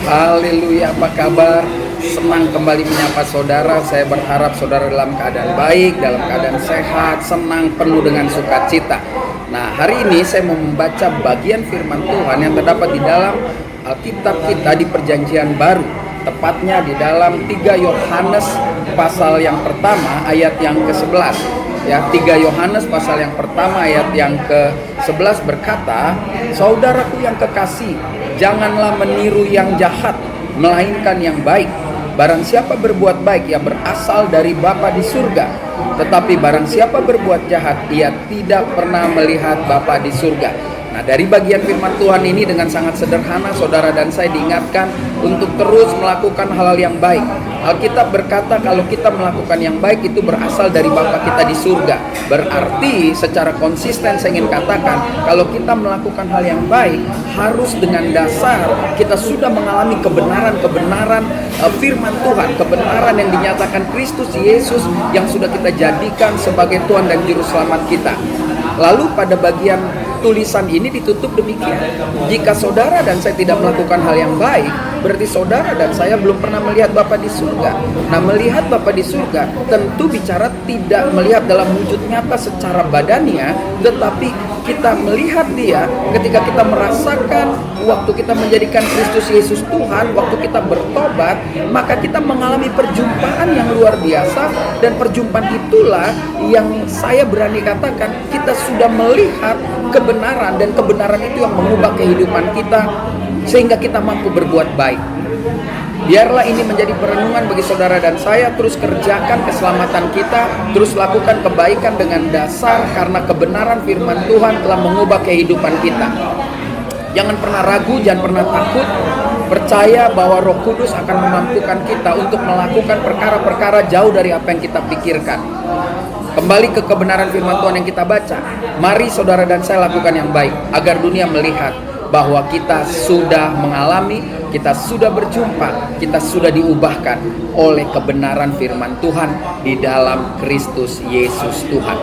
Haleluya, apa kabar? Senang kembali menyapa saudara. Saya berharap saudara dalam keadaan baik, dalam keadaan sehat, senang, penuh dengan sukacita. Nah, hari ini saya mau membaca bagian firman Tuhan yang terdapat di dalam Alkitab kita di Perjanjian Baru. Tepatnya di dalam 3 Yohanes pasal yang pertama ayat yang ke-11. Ya, 3 Yohanes pasal yang pertama ayat yang ke-11 berkata, "Saudaraku yang kekasih, janganlah meniru yang jahat, melainkan yang baik. Barang siapa berbuat baik, ia berasal dari Bapa di surga. Tetapi barang siapa berbuat jahat, ia tidak pernah melihat Bapa di surga." Nah, dari bagian firman Tuhan ini dengan sangat sederhana, saudara dan saya diingatkan untuk terus melakukan hal-hal yang baik. Alkitab berkata kalau kita melakukan yang baik itu berasal dari Bapa kita di surga. Berarti secara konsisten saya ingin katakan, kalau kita melakukan hal yang baik harus dengan dasar kita sudah mengalami kebenaran-kebenaran firman Tuhan, kebenaran yang dinyatakan Kristus Yesus yang sudah kita jadikan sebagai Tuhan dan Juru Selamat kita. Lalu pada bagian tulisan ini ditutup demikian. Jika saudara dan saya tidak melakukan hal yang baik, berarti saudara dan saya belum pernah melihat Bapa di surga. Nah, melihat Bapa di surga tentu bicara tidak melihat dalam wujud nyata secara badannya, tetapi kita melihat Dia ketika kita merasakan waktu kita menjadikan Kristus Yesus Tuhan, waktu kita bertobat, maka kita mengalami perjumpaan yang luar biasa, dan perjumpaan itulah yang saya berani katakan kita sudah melihat kebenaran, dan kebenaran itu yang mengubah kehidupan kita sehingga kita mampu berbuat baik. Biarlah ini menjadi perenungan bagi saudara dan saya. Terus kerjakan keselamatan kita, terus lakukan kebaikan dengan dasar karena kebenaran firman Tuhan telah mengubah kehidupan kita. Jangan pernah ragu, jangan pernah takut. Percaya bahwa Roh Kudus akan memampukan kita untuk melakukan perkara-perkara jauh dari apa yang kita pikirkan. Kembali ke kebenaran firman Tuhan yang kita baca. Mari saudara dan saya lakukan yang baik agar dunia melihat bahwa kita sudah mengalami, kita sudah berjumpa, kita sudah diubahkan oleh kebenaran firman Tuhan di dalam Kristus Yesus Tuhan.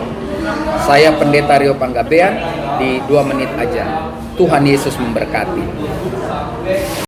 Saya Pendeta Rio Panggabean di 2 menit aja. Tuhan Yesus memberkati.